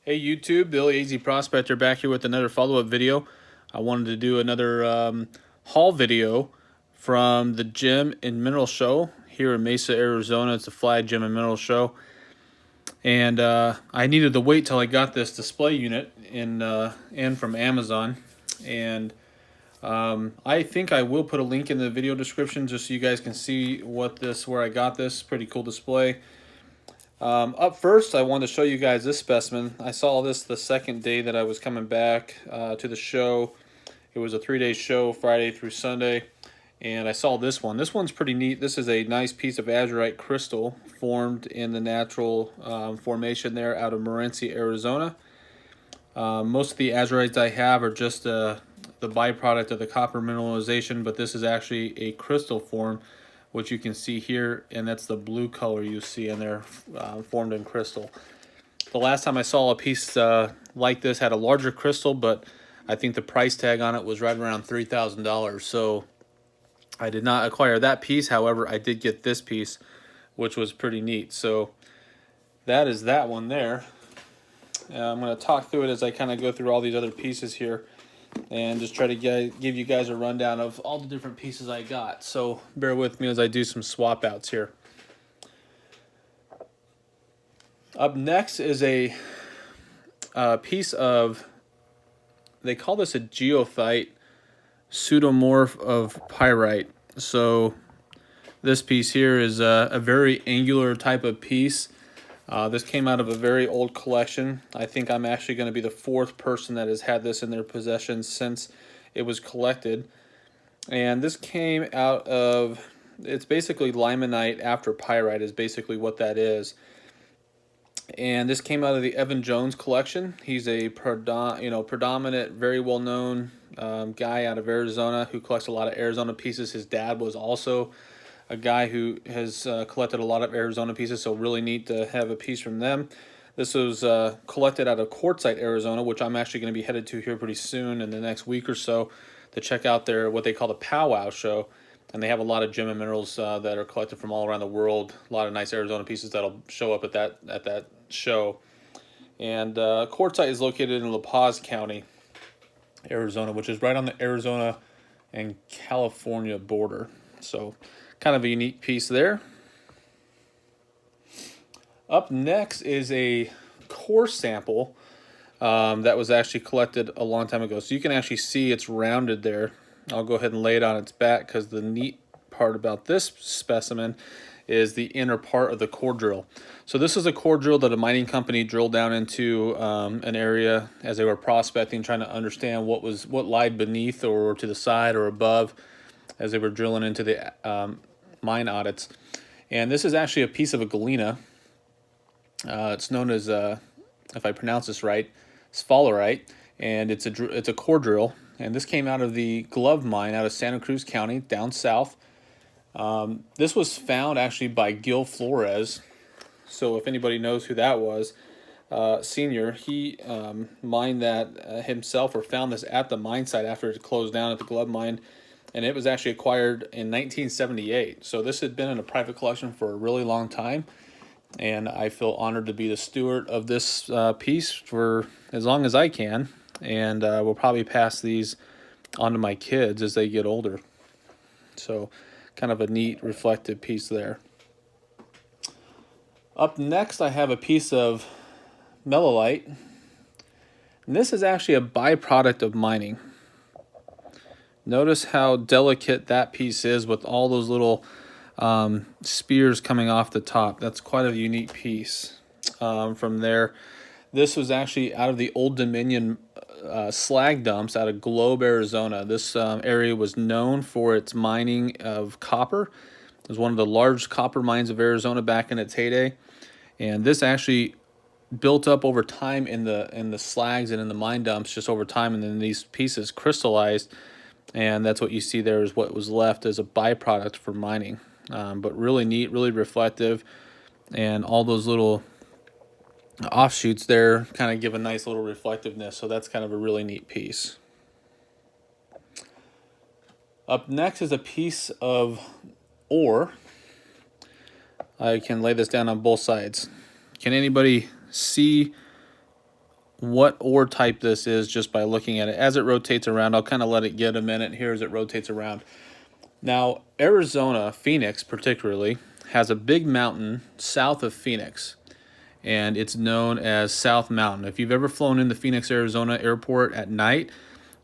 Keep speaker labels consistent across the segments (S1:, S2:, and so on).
S1: Hey YouTube, Billy AZ Prospector back here with another follow-up video. I wanted to do another haul video from the Gem and Mineral Show here in Mesa, Arizona. It's the FLAGG Gem and Mineral Show. And I needed to wait till I got this display unit in from Amazon. And I think I will put a link in the video description just so you guys can see where I got this. Pretty cool display. Up first, I wanted to show you guys this specimen. I saw this the second day that I was coming back to the show. It was a 3-day show, Friday through Sunday, and I saw this one. This one's pretty neat. This is a nice piece of azurite crystal formed in the natural formation there out of Morenci, Arizona. Most of the azurites I have are just the byproduct of the copper mineralization, but this is actually a crystal form, which you can see here, and that's the blue color you see in there, formed in crystal. The last time I saw a piece like this had a larger crystal, but I think the price tag on it was right around $3,000. So I did not acquire that piece. However, I did get this piece, which was pretty neat. So that is that one there. I'm going to talk through it as I kind of go through all these other pieces here, and just try to give you guys a rundown of all the different pieces I got. So bear with me as I do some swap outs here. Up next is a piece of, they call this a geophyte pseudomorph of pyrite. So this piece here is a very angular type of piece. This came out of a very old collection. I think I'm actually going to be the 4th person that has had this in their possession since it was collected. And this came out of, it's basically limonite after pyrite is basically what that is. And this came out of the Evan Jones collection. He's a predominant, very well-known guy out of Arizona who collects a lot of Arizona pieces. His dad was also a guy who has collected a lot of Arizona pieces, so really neat to have a piece from them. This was collected out of Quartzsite, Arizona, which I'm actually going to be headed to here pretty soon in the next week or so to check out their what they call the Powwow Show. And they have a lot of gem and minerals that are collected from all around the world. A lot of nice Arizona pieces that'll show up at that show. And Quartzsite is located in La Paz County, Arizona, which is right on the Arizona and California border. So kind of a unique piece there. Up next is a core sample that was actually collected a long time ago. So you can actually see it's rounded there. I'll go ahead and lay it on its back because the neat part about this specimen is the inner part of the core drill. So this is a core drill that a mining company drilled down into an area as they were prospecting, trying to understand what lied beneath or to the side or above as they were drilling into the mine audits. And this is actually a piece of a galena. It's known as, if I pronounce this right, sphalerite, and it's a core drill. And this came out of the Glove Mine out of Santa Cruz County, down south. This was found actually by Gil Flores. So if anybody knows who that was, senior, he mined that himself, or found this at the mine site after it closed down at the Glove Mine. And it was actually acquired in 1978. So this had been in a private collection for a really long time. And I feel honored to be the steward of this piece for as long as I can. And we'll probably pass these on to my kids as they get older. So kind of a neat reflective piece there. Up next, I have a piece of melolite. And this is actually a byproduct of mining. Notice how delicate that piece is with all those little spears coming off the top. That's quite a unique piece from there. This was actually out of the Old Dominion slag dumps out of Globe, Arizona. This area was known for its mining of copper. It was one of the large copper mines of Arizona back in its heyday. And this actually built up over time in the slags and in the mine dumps just over time, and then these pieces crystallized, and that's what you see there is what was left as a byproduct for mining. But really neat, really reflective, and all those little offshoots there kind of give a nice little reflectiveness, so that's kind of a really neat piece. Up next is a piece of ore. I can lay this down on both sides. Can anybody see what ore type this is just by looking at it. As it rotates around, I'll kind of let it get a minute here as it rotates around. Now, Arizona, Phoenix particularly, has a big mountain south of Phoenix, and it's known as South Mountain. If you've ever flown into Phoenix, Arizona airport at night,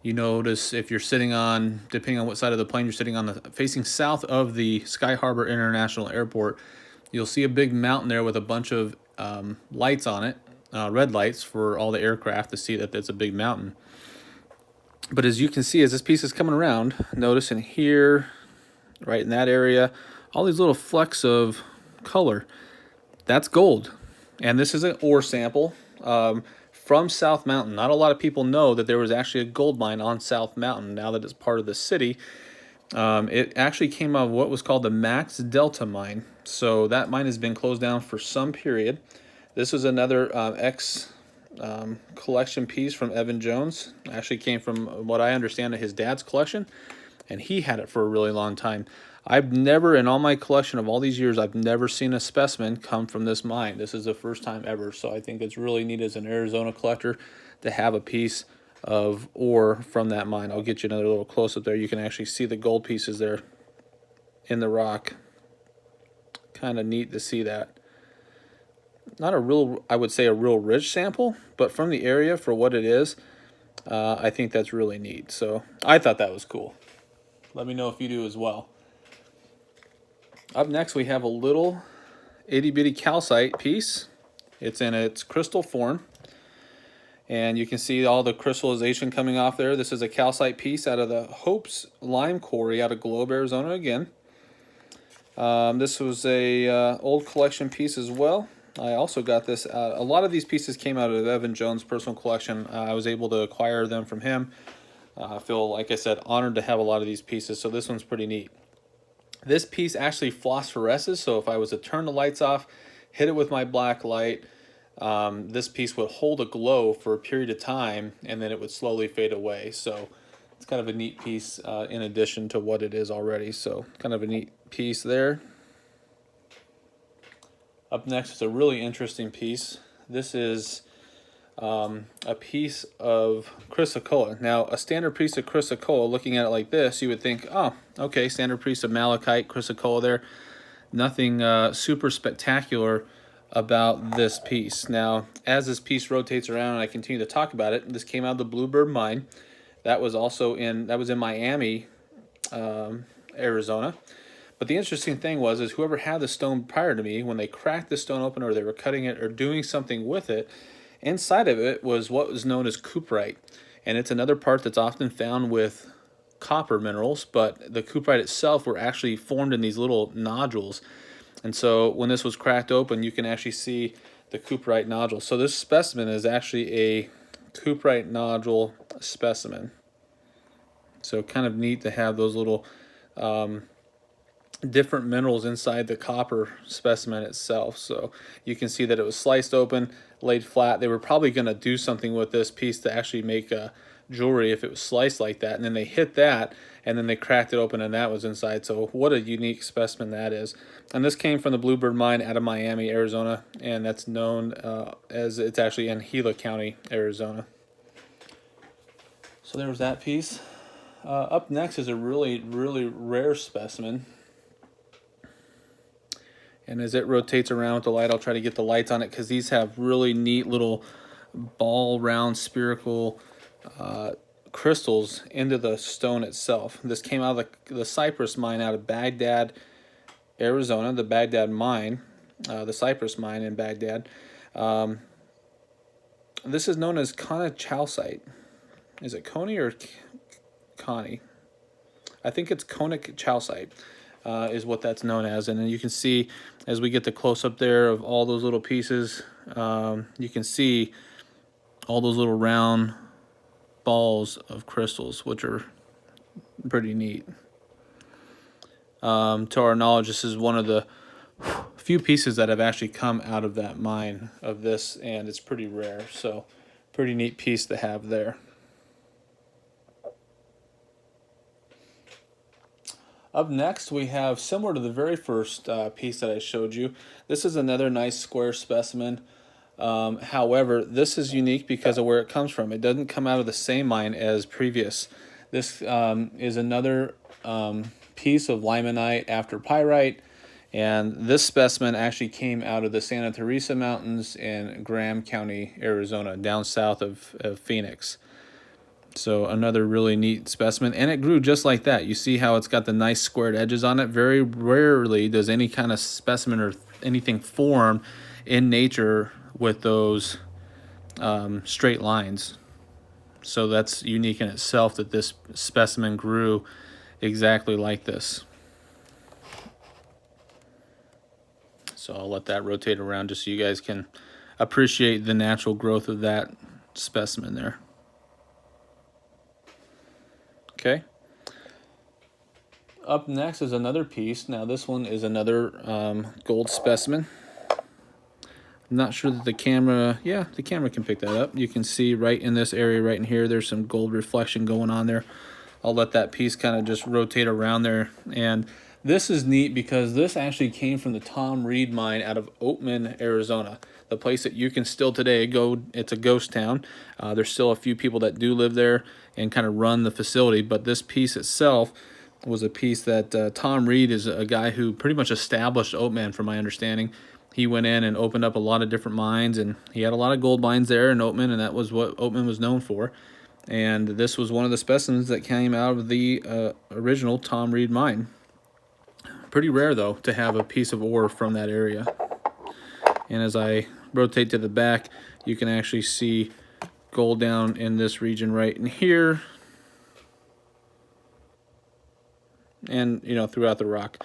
S1: you notice if you're sitting on, depending on what side of the plane you're sitting on, facing south of the Sky Harbor International Airport, you'll see a big mountain there with a bunch of lights on it, red lights for all the aircraft to see that it's a big mountain. But as you can see, as this piece is coming around, notice in here, right in that area, all these little flecks of color. That's gold. And this is an ore sample from South Mountain. Not a lot of people know that there was actually a gold mine on South Mountain now that it's part of the city. It actually came out of what was called the Max Delta mine. So that mine has been closed down for some period. This is another collection piece from Evan Jones. Actually came from what I understand his dad's collection, and he had it for a really long time. I've never, in all my collection of all these years, I've never seen a specimen come from this mine. This is the first time ever, so I think it's really neat as an Arizona collector to have a piece of ore from that mine. I'll get you another little close-up there. You can actually see the gold pieces there in the rock. Kind of neat to see that. Not a real, I would say a real rich sample, but from the area for what it is, I think that's really neat. So I thought that was cool. Let me know if you do as well. Up next, we have a little itty-bitty calcite piece. It's in its crystal form, and you can see all the crystallization coming off there. This is a calcite piece out of the Hopes Lime Quarry out of Globe, Arizona again. This was a old collection piece as well. I also got this. A lot of these pieces came out of Evan Jones' personal collection. I was able to acquire them from him. I feel, like I said, honored to have a lot of these pieces, so this one's pretty neat. This piece actually phosphoresces, so if I was to turn the lights off, hit it with my black light, this piece would hold a glow for a period of time, and then it would slowly fade away. So it's kind of a neat piece in addition to what it is already. So kind of a neat piece there. Up next is a really interesting piece. This is a piece of chrysocolla. Now, a standard piece of chrysocolla, looking at it like this, you would think, oh, okay, standard piece of malachite, chrysocolla there. Nothing super spectacular about this piece. Now, as this piece rotates around and I continue to talk about it, this came out of the Bluebird mine. That was also in Miami, Arizona. But the interesting thing was whoever had the stone prior to me, when they cracked the stone open or they were cutting it or doing something with it, inside of it was what was known as cuprite. And it's another part that's often found with copper minerals, but the cuprite itself were actually formed in these little nodules. And so when this was cracked open, you can actually see the cuprite nodule. So this specimen is actually a cuprite nodule specimen. So kind of neat to have those little different minerals inside the copper specimen itself. So you can see that it was sliced open, laid flat. They were probably going to do something with this piece to actually make jewelry if it was sliced like that, and then they hit that and then they cracked it open and that was inside. So what a unique specimen that is. And this came from the Bluebird mine out of Miami, Arizona, and that's known as, it's actually in Gila County, Arizona. So there was that piece. Up next is a really rare specimen. And as it rotates around with the light, I'll try to get the lights on it because these have really neat little ball round spherical crystals into the stone itself. This came out of the Cypress mine out of Baghdad, Arizona, the Baghdad mine, the Cypress mine in Baghdad. This is known as conochalcite. Is it coney or connie? I think it's conochalcite. Is what that's known as. And then you can see as we get the close-up there of all those little pieces, you can see all those little round balls of crystals, which are pretty neat. To our knowledge, this is one of the few pieces that have actually come out of that mine of this, and it's pretty rare. So pretty neat piece to have there. Up next, we have, similar to the very first piece that I showed you, this is another nice square specimen. However, this is unique because of where it comes from. It doesn't come out of the same mine as previous. This is another piece of limonite after pyrite, and this specimen actually came out of the Santa Teresa Mountains in Graham County, Arizona, down south of Phoenix. So another really neat specimen, and it grew just like that. You see how it's got the nice squared edges on it? Very rarely does any kind of specimen or anything form in nature with those straight lines. So that's unique in itself that this specimen grew exactly like this. So I'll let that rotate around just so you guys can appreciate the natural growth of that specimen there. Okay. Up next is another piece. Now this one is another gold specimen. I'm not sure that the camera can pick that up. You can see right in this area right in here, there's some gold reflection going on there. I'll let that piece kind of just rotate around there. And this is neat because this actually came from the Tom Reed mine out of Oatman, Arizona. The place that you can still today go, it's a ghost town. There's still a few people that do live there and kind of run the facility, but this piece itself was a piece that Tom Reed is a guy who pretty much established Oatman, from my understanding. He went in and opened up a lot of different mines, and he had a lot of gold mines there in Oatman, and that was what Oatman was known for. And this was one of the specimens that came out of the original Tom Reed mine. Pretty rare, though, to have a piece of ore from that area. And as I rotate to the back, you can actually see gold down in this region right in here, and throughout the rock.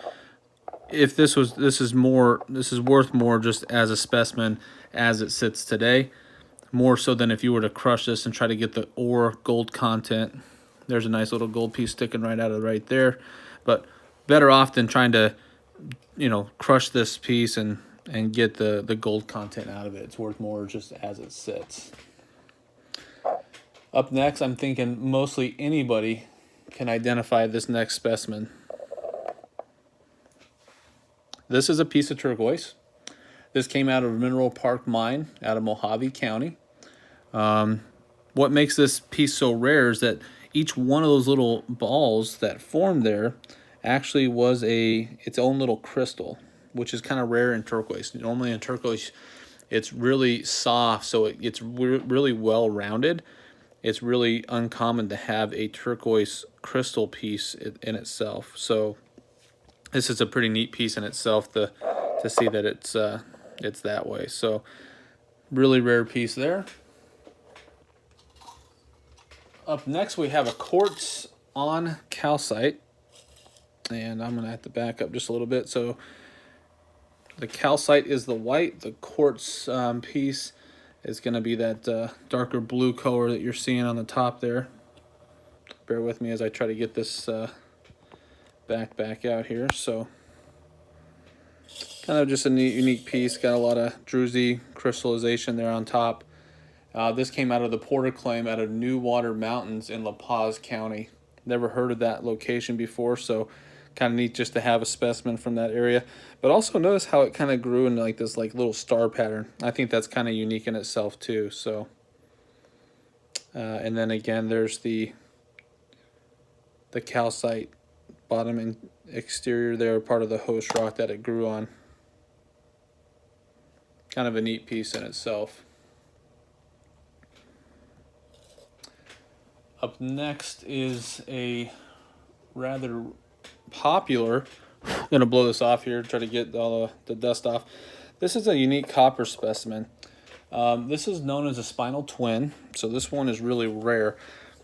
S1: If this is worth more just as a specimen as it sits today, more so than if you were to crush this and try to get the ore gold content. There's a nice little gold piece sticking right out of right there, but better off than trying to crush this piece and get the gold content out of it. It's worth more just as it sits. Up next, I'm thinking mostly anybody can identify this next specimen. This is a piece of turquoise. This came out of Mineral Park Mine out of Mojave County. What makes this piece so rare is that each one of those little balls that formed there actually was its own little crystal, which is kind of rare in turquoise. Normally in turquoise, it's really soft, so it's really well rounded. It's really uncommon to have a turquoise crystal piece in itself. So this is a pretty neat piece in itself to see that it's that way. So really rare piece there. Up next we have a quartz on calcite, and I'm gonna have to back up just a little bit. So the calcite is the white, the quartz piece is going to be that darker blue color that you're seeing on the top there. Bear with me as I try to get this back out here. So kind of just a neat, unique piece. Got a lot of druzy crystallization there on top. This came out of the Porter Claim out of New Water Mountains in La Paz County. Never heard of that location before, so kind of neat just to have a specimen from that area. But also notice how it kind of grew into like this little star pattern. I think that's kind of unique in itself too. So and then again, there's the calcite bottom and exterior there, part of the host rock that it grew on. Kind of a neat piece in itself. Up next is a rather popular, I'm going to blow this off here, try to get all the dust off. This is a unique copper specimen. This is known as a spinal twin, so this one is really rare.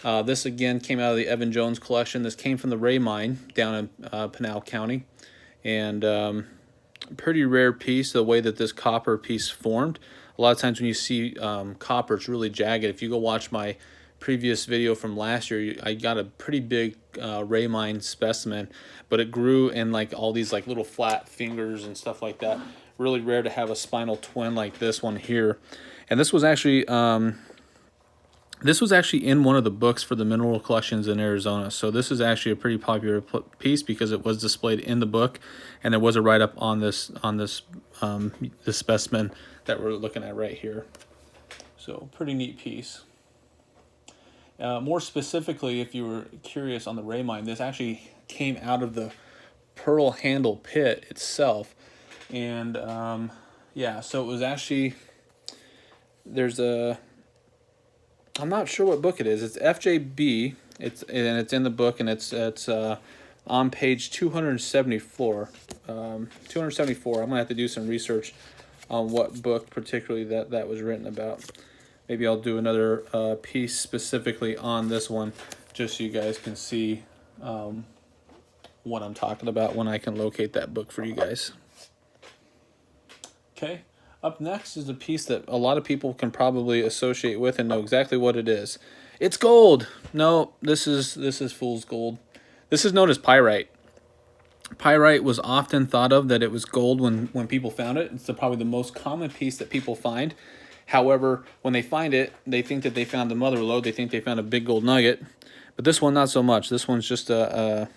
S1: This again came out of the Evan Jones collection. This came from the Ray Mine down in Pinal County, and pretty rare piece, the way that this copper piece formed. A lot of times when you see copper, it's really jagged. If you go watch my previous video from last year, I got a pretty big Ray Mine specimen, but it grew in like all these like little flat fingers and stuff like that. Really rare to have a spinal twin like this one here. And this was actually in one of the books for the mineral collections in Arizona. So this is actually a pretty popular piece because it was displayed in the book, and there was a write-up on this specimen that we're looking at right here. So pretty neat piece. More specifically, if you were curious on the ray mine, this actually came out of the pearl handle pit itself. And yeah, so it was actually, there's a, I'm not sure what book it is. It's FJB. It's in the book, and it's on page 274. 274. I'm gonna have to do some research on what book particularly that was written about. Maybe I'll do another piece specifically on this one, just so you guys can see what I'm talking about when I can locate that book for you guys. Okay, up next is a piece that a lot of people can probably associate with and know exactly what it is. It's gold. No, this is fool's gold. This is known as pyrite. Pyrite was often thought of that it was gold when people found it. It's probably the most common piece that people find. However, when they find it, they think that they found the mother lode. They think they found a big gold nugget. But this one, not so much. This one's just a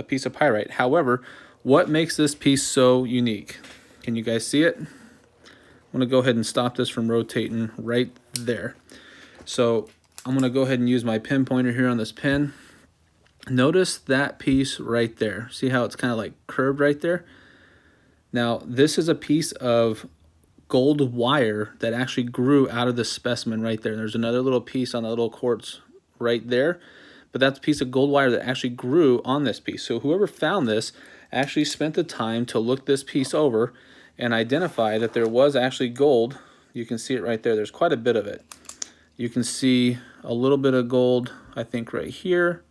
S1: piece of pyrite. However, what makes this piece so unique? Can you guys see it? I'm going to go ahead and stop this from rotating right there. So I'm going to go ahead and use my pin pointer here on this pin. Notice that piece right there. See how it's kind of like curved right there? Now, this is a piece of gold wire that actually grew out of the specimen right there. There's another little piece on the little quartz right there, but that's a piece of gold wire that actually grew on this piece. So whoever found this actually spent the time to look this piece over and identify that there was actually gold. You can see it right there. There's quite a bit of it. You can see a little bit of gold, I think, right here,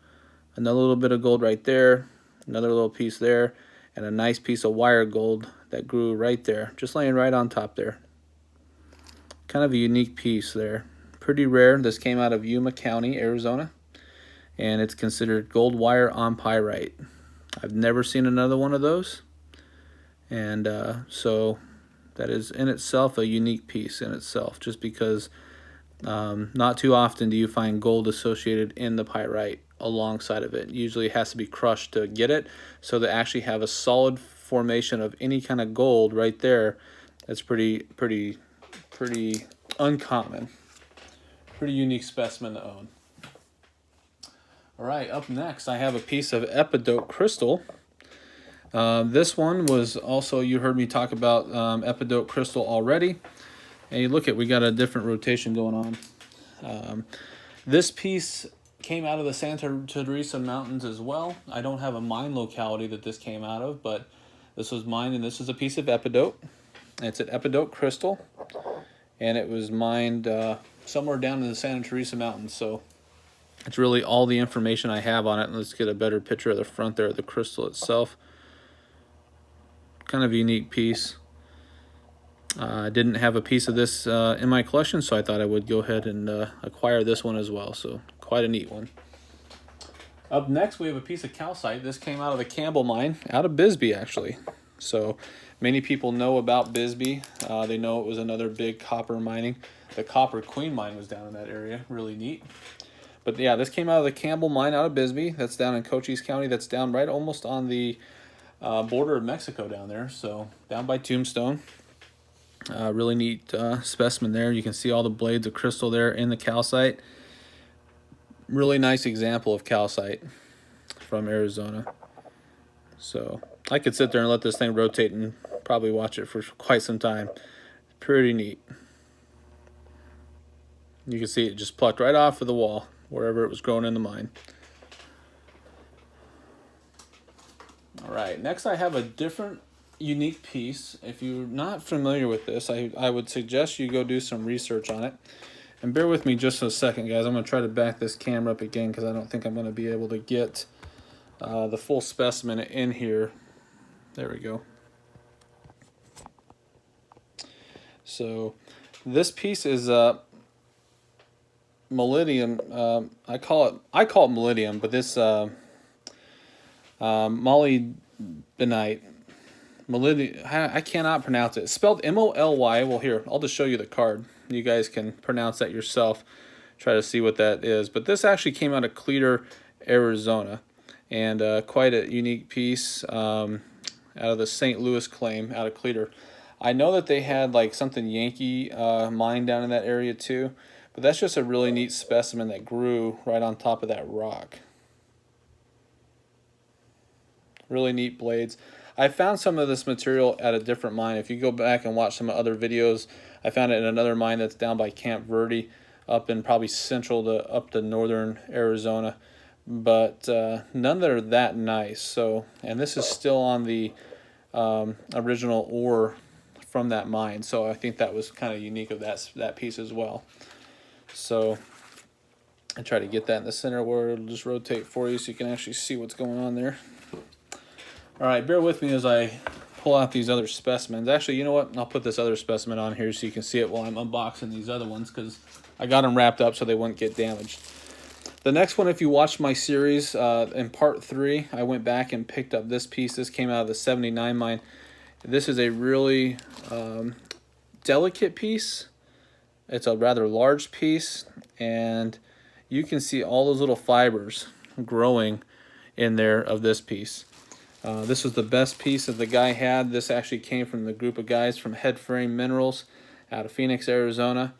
S1: another little bit of gold right there, another little piece there, and a nice piece of wire gold that grew right there, just laying right on top there. Kind of a unique piece there. Pretty rare. This came out of Yuma County, Arizona, and it's considered gold wire on pyrite. I've never seen another one of those, and so that is in itself a unique piece in itself, just because not too often do you find gold associated in the pyrite alongside of it. Usually it has to be crushed to get it, so to actually have a solid formation of any kind of gold right there, that's pretty uncommon. Pretty unique specimen to own. All right, up next I have a piece of epidote crystal. This one was also, you heard me talk about epidote crystal already, and you look at, we got a different rotation going on. This piece came out of the Santa Teresa Mountains as well. I don't have a mine locality that this came out of, but this was mined, and this is a piece of epidote. It's an epidote crystal, and it was mined somewhere down in the Santa Teresa Mountains. So it's really all the information I have on it. Let's get a better picture of the front there of the crystal itself. Kind of a unique piece. I didn't have a piece of this in my collection, so I thought I would go ahead and acquire this one as well. So quite a neat one. Up next, we have a piece of calcite. This came out of the Campbell mine, out of Bisbee, actually. So many people know about Bisbee. They know it was another big copper mining. The Copper Queen mine was down in that area. Really neat. But yeah, this came out of the Campbell mine out of Bisbee. That's down in Cochise County. That's down right almost on the border of Mexico down there. So down by Tombstone. Really neat specimen there. You can see all the blades of crystal there in the calcite. Really nice example of calcite from Arizona. So I could sit there and let this thing rotate and probably watch it for quite some time. Pretty neat. You can see it just plucked right off of the wall wherever it was growing in the mine. All right, next I have a different unique piece. If you're not familiar with this, I would suggest you go do some research on it. And bear with me just a second, guys. I'm going to try to back this camera up again because I don't think I'm going to be able to get the full specimen in here. There we go. So this piece is molybdenum. I call it molybdenum, but this molybdenite. I cannot pronounce it. It's spelled M-O-L-Y. Well, here, I'll just show you the card. You guys can pronounce that yourself. Try to see what that is. But this actually came out of Cleator, Arizona. And quite a unique piece out of the St. Louis claim out of Cleator. I know that they had like something Yankee mine down in that area too, but that's just a really neat specimen that grew right on top of that rock. Really neat blades. I found some of this material at a different mine. If you go back and watch some other videos, I found it in another mine that's down by Camp Verde, up in probably central to up to northern Arizona, but none that are that nice. So, and this is still on the original ore from that mine, so I think that was kind of unique of that piece as well. So I try to get that in the center where it'll just rotate for you so you can actually see what's going on there. All right, bear with me as I pull out these other specimens. Actually, you know what? I'll put this other specimen on here so you can see it while I'm unboxing these other ones, because I got them wrapped up so they wouldn't get damaged. The next one, if you watched my series, in part 3, I went back and picked up this piece. This came out of the 79 mine. This is a really delicate piece. It's a rather large piece, and you can see all those little fibers growing in there of this piece. This was the best piece that the guy had. This actually came from the group of guys from Headframe Minerals out of Phoenix, Arizona.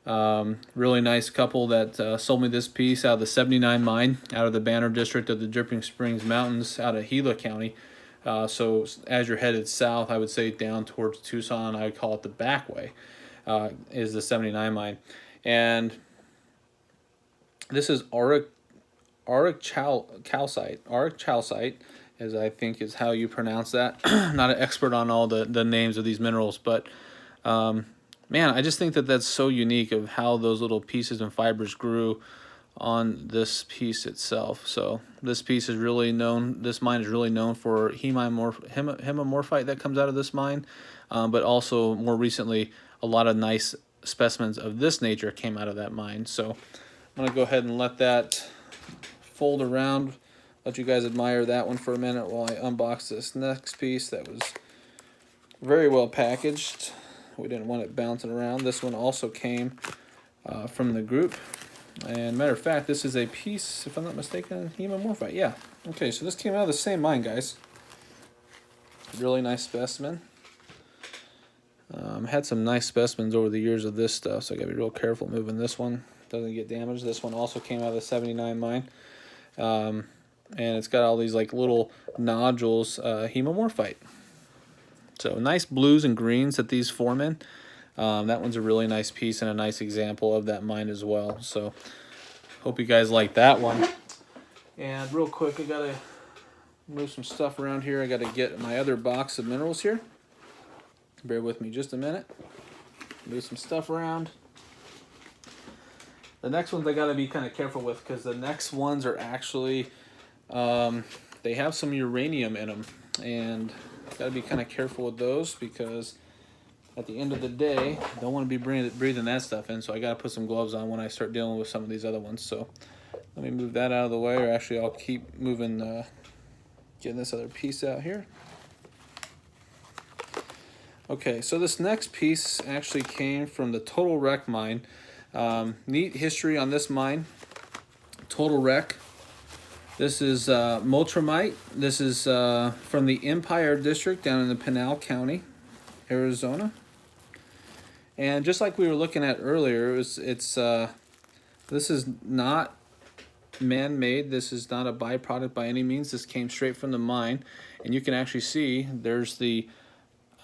S1: Really nice couple that sold me this piece out of the 79 mine, out of the Banner District of the Dripping Springs Mountains, out of Gila County. So as you're headed south, I would say down towards Tucson, I would call it the back way, is the 79 mine. And this is auric chalcite, as I think is how you pronounce that. Not an expert on all the names of these minerals, but man, I just think that that's so unique of how those little pieces and fibers grew on this piece itself. So this piece is really known, this mine is really known for hemimorphite that comes out of this mine, but also more recently a lot of nice specimens of this nature came out of that mine. So I'm going to go ahead and let that fold around, let you guys admire that one for a minute while I unbox this next piece that was very well packaged. We didn't want it bouncing around. This one also came from the group. And matter of fact, this is a piece, if I'm not mistaken, hemimorphite. Yeah. Okay, so this came out of the same mine, guys. Really nice specimen. Had some nice specimens over the years of this stuff, so I gotta be real careful moving this one. Doesn't get damaged. This one also came out of the 79 mine. And it's got all these like little nodules, hemimorphite. So nice blues and greens that these form in. That one's a really nice piece and a nice example of that mine as well. So hope you guys like that one. And real quick, I gotta move some stuff around here. I gotta get my other box of minerals here. Bear with me just a minute. Move some stuff around. The next ones I gotta be kind of careful with, because the next ones are actually, they have some uranium in them, and gotta be kind of careful with those, because at the end of the day, I don't want to be breathing that stuff in, so I gotta put some gloves on when I start dealing with some of these other ones. So let me move that out of the way, or actually I'll keep moving, getting this other piece out here. Okay, so this next piece actually came from the Total Wreck mine. Neat history on this mine. Total Wreck. This is Multramite. This is from the Empire District down in the Pinal County, Arizona. And just like we were looking at earlier, this is not man-made. This is not a byproduct by any means. This came straight from the mine, and you can actually see there's the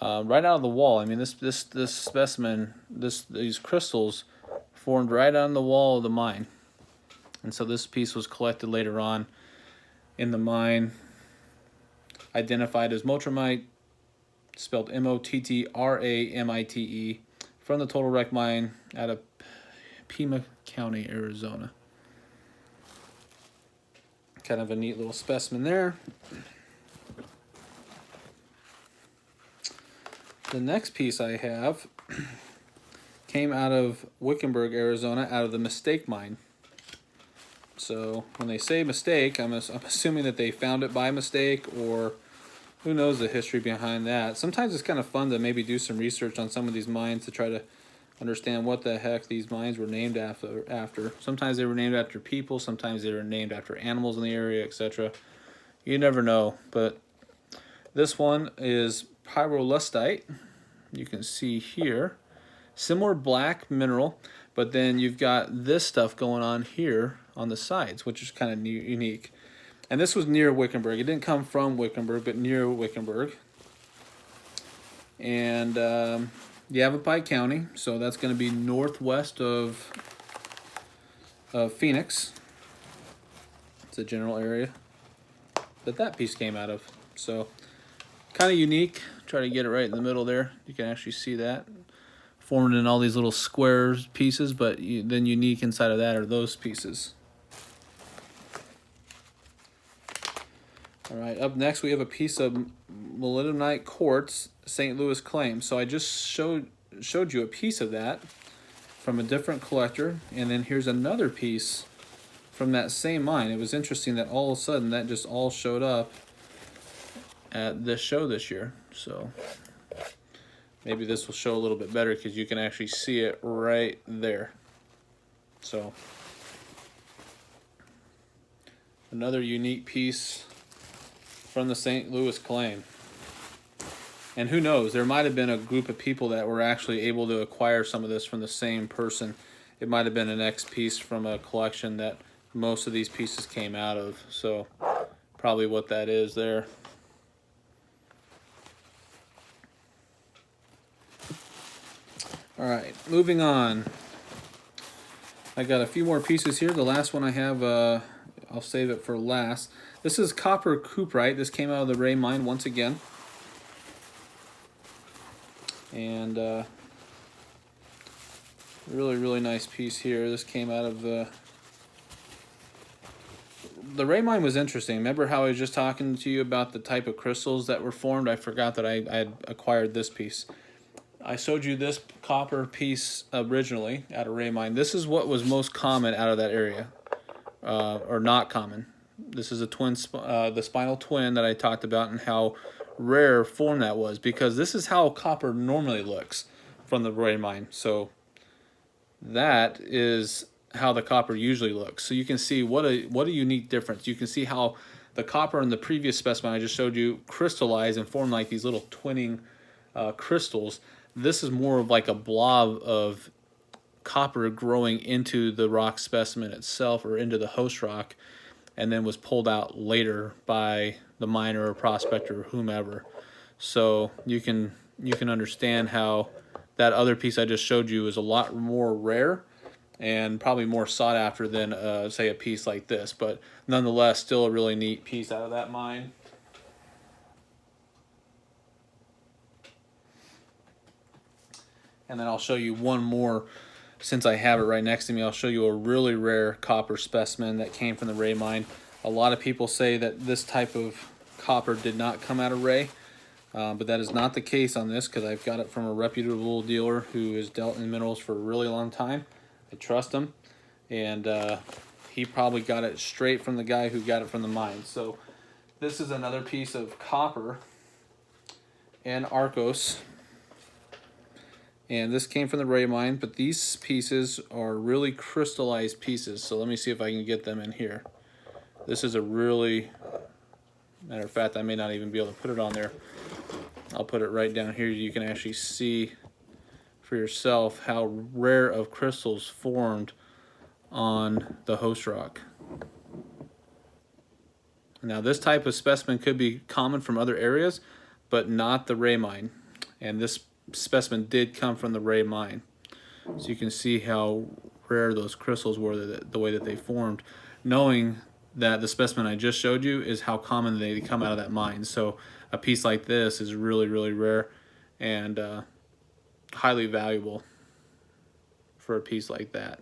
S1: right out of the wall. I mean, this specimen, these crystals formed right on the wall of the mine, and so this piece was collected later on in the mine, identified as Multramite, spelled Mottramite, from the Total Wreck mine out of Pima County, Arizona. Kind of a neat little specimen there. The next piece I have came out of Wickenburg, Arizona, out of the Mistake mine. So when they say mistake, I'm assuming that they found it by mistake, or who knows the history behind that. Sometimes it's kind of fun to maybe do some research on some of these mines to try to understand what the heck these mines were named after. Sometimes they were named after people, sometimes they were named after animals in the area, etc. You never know, but this one is pyrolustite. you can see here, similar black mineral, but then you've got this stuff going on here on the sides, which is kind of unique. And this was near Wickenburg. It didn't come from Wickenburg, but near Wickenburg. And Yavapai County, so that's going to be northwest of Phoenix. It's a general area that piece came out of. So kind of unique. Try to get it right in the middle there. You can actually see that formed in all these little squares pieces, but then unique inside of that are those pieces. All right, up next we have a piece of molybdenite quartz, St. Louis claim. So I just showed you a piece of that from a different collector, and then here's another piece from that same mine. It was interesting that all of a sudden that just all showed up at this show this year. So maybe this will show a little bit better because you can actually see it right there. So another unique piece from the St. Louis claim. And who knows, there might have been a group of people that were actually able to acquire some of this from the same person. It might have been an X piece from a collection that most of these pieces came out of. So probably what that is there. All right, moving on. I got a few more pieces here. The last one I have, I'll save it for last. This is copper cuprite. This came out of the Ray mine once again. And really nice piece here. This came out of the Ray mine. Was interesting. Remember how I was just talking to you about the type of crystals that were formed? I forgot that I had acquired this piece. I showed you this copper piece originally out of Ray mine. This is what was most common out of that area, or not common. This is a the spinal twin that I talked about, and how rare form that was, because this is how copper normally looks from the Ray mine. So that is how the copper usually looks. So you can see what a unique difference. You can see how the copper in the previous specimen I just showed you crystallized and formed like these little twinning crystals. This is more of like a blob of copper growing into the rock specimen itself, or into the host rock, and then was pulled out later by the miner or prospector or whomever. So you can understand how that other piece I just showed you is a lot more rare and probably more sought after than say a piece like this, but nonetheless still a really neat piece out of that mine. And then I'll show you one more, since I have it right next to me. I'll show you a really rare copper specimen that came from the Ray mine. A lot of people say that this type of copper did not come out of Ray, but that is not the case on this, because I've got it from a reputable dealer who has dealt in minerals for a really long time. I trust him, and he probably got it straight from the guy who got it from the mine. So this is another piece of copper and Arcos. And this came from the Ray mine, but these pieces are really crystallized pieces. So let me see if I can get them in here. This is a really, matter of fact, I may not even be able to put it on there. I'll put it right down here. You can actually see for yourself how rare of crystals formed on the host rock. Now this type of specimen could be common from other areas, but not the Ray mine. And this specimen did come from the Ray mine. So you can see how rare those crystals were, the way that they formed, knowing that the specimen I just showed you is how common they come out of that mine. So a piece like this is really rare and highly valuable for a piece like that.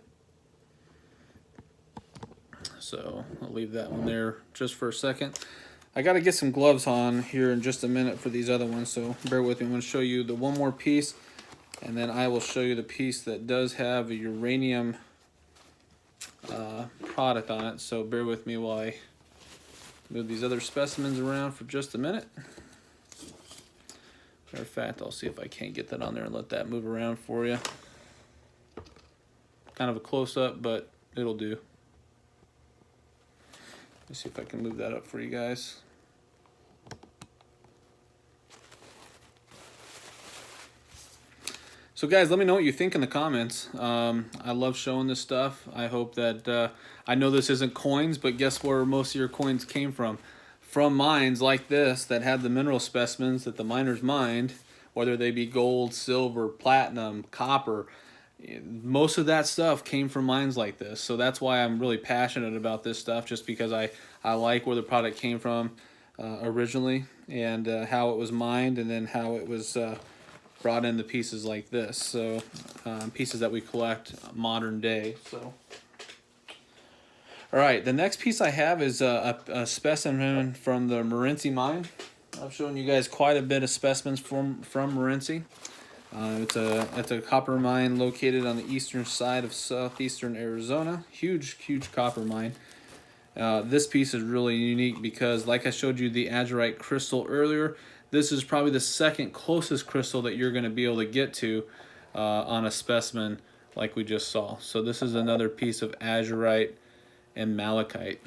S1: So I'll leave that one there just for a second. I got to get some gloves on here in just a minute for these other ones, so bear with me. I'm going to show you the one more piece, and then I will show you the piece that does have a uranium product on it. So bear with me while I move these other specimens around for just a minute. Matter of fact, I'll see if I can't get that on there and let that move around for you. Kind of a close-up, but it'll do. Let's see if I can move that up for you guys. So guys, let me know what you think in the comments. I love showing this stuff. I hope that, I know this isn't coins, but guess where most of your coins came from? From mines like this that had the mineral specimens that the miners mined, whether they be gold, silver, platinum, copper. Most of that stuff came from mines like this. So that's why I'm really passionate about this stuff, just because I like where the product came from originally, and how it was mined, and then how it was brought into pieces like this. So pieces that we collect modern day. So all right, the next piece I have is a specimen from the Morenci mine. I've shown you guys quite a bit of specimens from Morenci. It's a copper mine located on the eastern side of southeastern Arizona. Huge copper mine. This piece is really unique because, like I showed you the azurite crystal earlier, this is probably the second closest crystal that you're going to be able to get to on a specimen like we just saw. So this is another piece of azurite and malachite.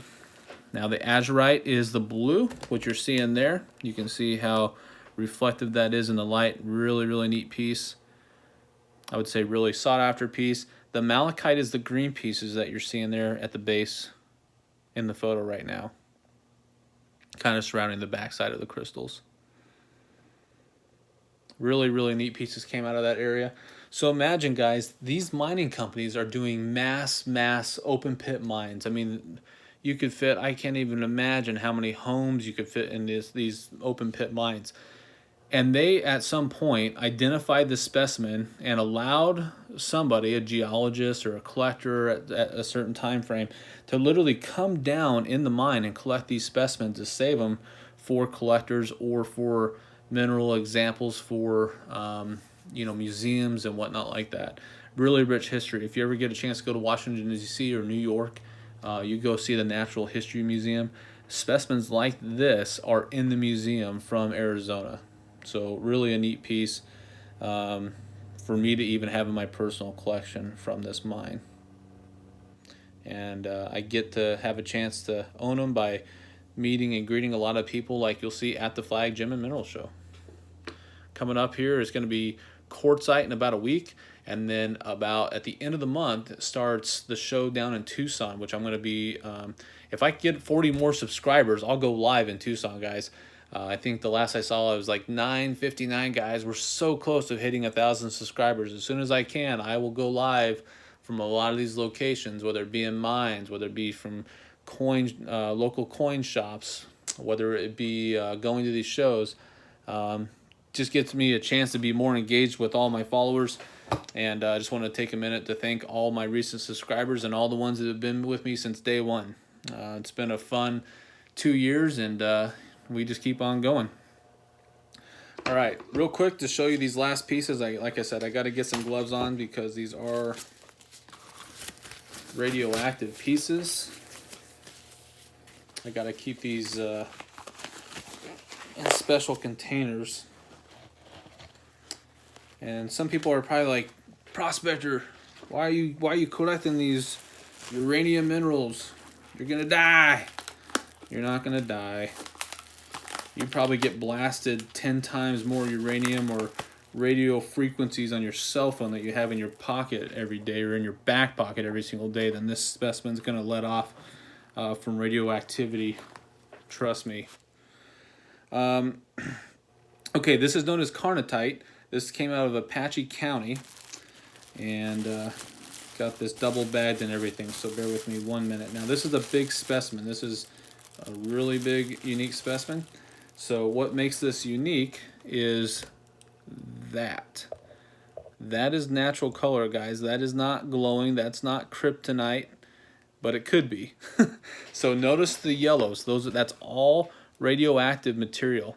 S1: Now the azurite is the blue, what you're seeing there. You can see how reflective that is in the light. Really neat piece. I would say really sought after piece. The malachite is the green pieces that you're seeing there at the base in the photo right now, kind of surrounding the backside of the crystals. Really neat pieces came out of that area. So imagine, guys, these mining companies are doing mass open pit mines. I mean, you could fit, I can't even imagine how many homes you could fit in these open pit mines. And they, at some point, identified the specimen and allowed somebody, a geologist or a collector at a certain time frame, to literally come down in the mine and collect these specimens to save them for collectors or for mineral examples for museums and whatnot like that. Really rich history. If you ever get a chance to go to Washington, D.C. or New York, you go see the Natural History Museum. Specimens like this are in the museum from Arizona. So really a neat piece for me to even have in my personal collection from this mine. And I get to have a chance to own them by meeting and greeting a lot of people like you'll see at the FLAGG Gem and Mineral Show. Coming up here is going to be Quartzite in about a week, and then about at the end of the month starts the show down in Tucson, which I'm going to be, if I get 40 more subscribers, I'll go live in Tucson, guys. I think the last I saw it was like 959, guys. We're so close to hitting 1,000 subscribers. As soon as I can, I will go live from a lot of these locations, whether it be in mines, whether it be from local coin shops, whether it be going to these shows. Just gets me a chance to be more engaged with all my followers. And I just want to take a minute to thank all my recent subscribers and all the ones that have been with me since day one. It's been a fun 2 years, and we just keep on going. All right, real quick to show you these last pieces. Like I said, I got to get some gloves on because these are radioactive pieces. I got to keep these in special containers. And some people are probably like, Prospector, why are you collecting these uranium minerals? You're gonna die. You're not gonna die. You probably get blasted 10 times more uranium or radio frequencies on your cell phone that you have in your pocket every day or in your back pocket every single day than this specimen's gonna let off from radioactivity. Trust me. Okay, this is known as carnotite. This came out of Apache County, and got this double bagged and everything, so bear with me 1 minute. Now, this is a big specimen. This is a really big, unique specimen. So what makes this unique is that. That is natural color, guys. That is not glowing. That's not kryptonite, but it could be. So notice the yellows. That's all radioactive material.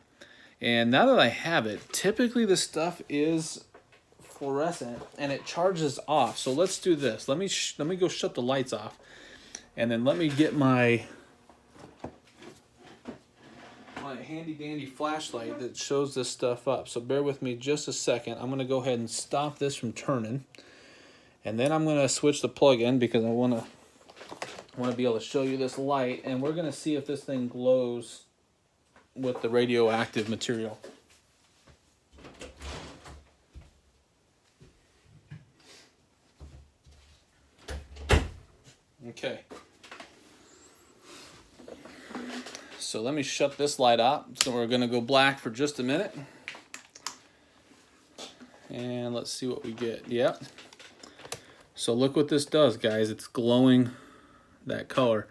S1: And now that I have it, typically this stuff is fluorescent and it charges off. So let's do this. Let me go shut the lights off, and then let me get my handy dandy flashlight that shows this stuff up. So bear with me just a second. I'm gonna go ahead and stop this from turning, and then I'm gonna switch the plug in because I wanna be able to show you this light, and we're gonna see if this thing glows with the radioactive material. Okay. So let me shut this light out. So we're going to go black for just a minute. And let's see what we get. Yep. So look what this does, guys. It's glowing that color.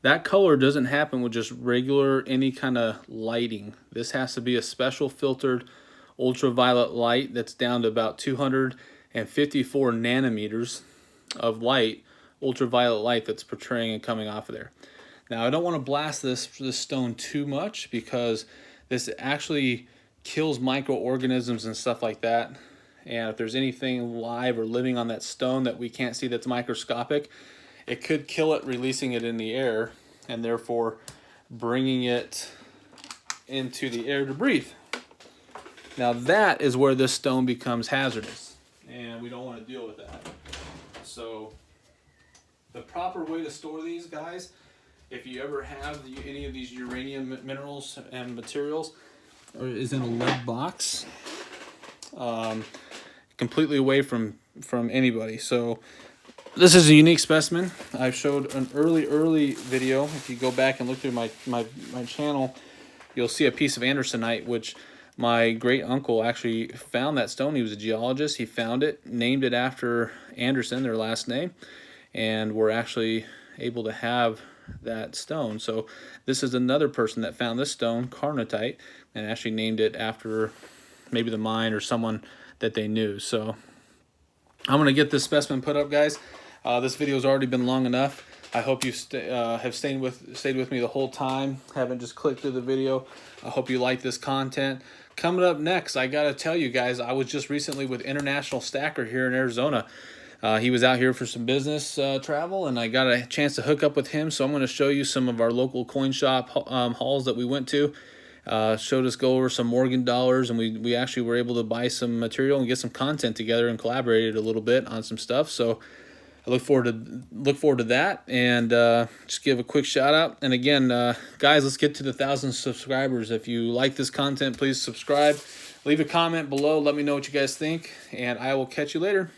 S1: That color doesn't happen with just regular any kind of lighting. This has to be a special filtered ultraviolet light that's down to about 254 nanometers of light, ultraviolet light that's portraying and coming off of there. Now I don't want to blast this stone too much because this actually kills microorganisms and stuff like that. And if there's anything live or living on that stone that we can't see that's microscopic, it could kill it, releasing it in the air, and therefore bringing it into the air to breathe. Now that is where this stone becomes hazardous, and we don't want to deal with that. So the proper way to store these, guys, if you ever have any of these uranium minerals and materials, is in a lead box, completely away from anybody. So this is a unique specimen. I showed an early video. If you go back and look through my channel, you'll see a piece of andersonite, which my great uncle actually found that stone. He was a geologist. He found it, named it after Anderson, their last name, and we're actually able to have that stone. So this is another person that found this stone, carnotite, and actually named it after maybe the mine or someone that they knew. So I'm going to get this specimen put up, guys. This video has already been long enough. I hope you have stayed with me the whole time, haven't just clicked through the video. I hope you like this content. Coming up next, I got to tell you guys, I was just recently with International Stacker here in Arizona. He was out here for some business travel, and I got a chance to hook up with him. So I'm going to show you some of our local coin shop hauls that we went to. Showed us go over some Morgan dollars, and we actually were able to buy some material and get some content together and collaborated a little bit on some stuff. So I look forward to that, and just give a quick shout out. And again, guys, let's get to the 1,000 subscribers. If you like this content, please subscribe. Leave a comment below. Let me know what you guys think, and I will catch you later.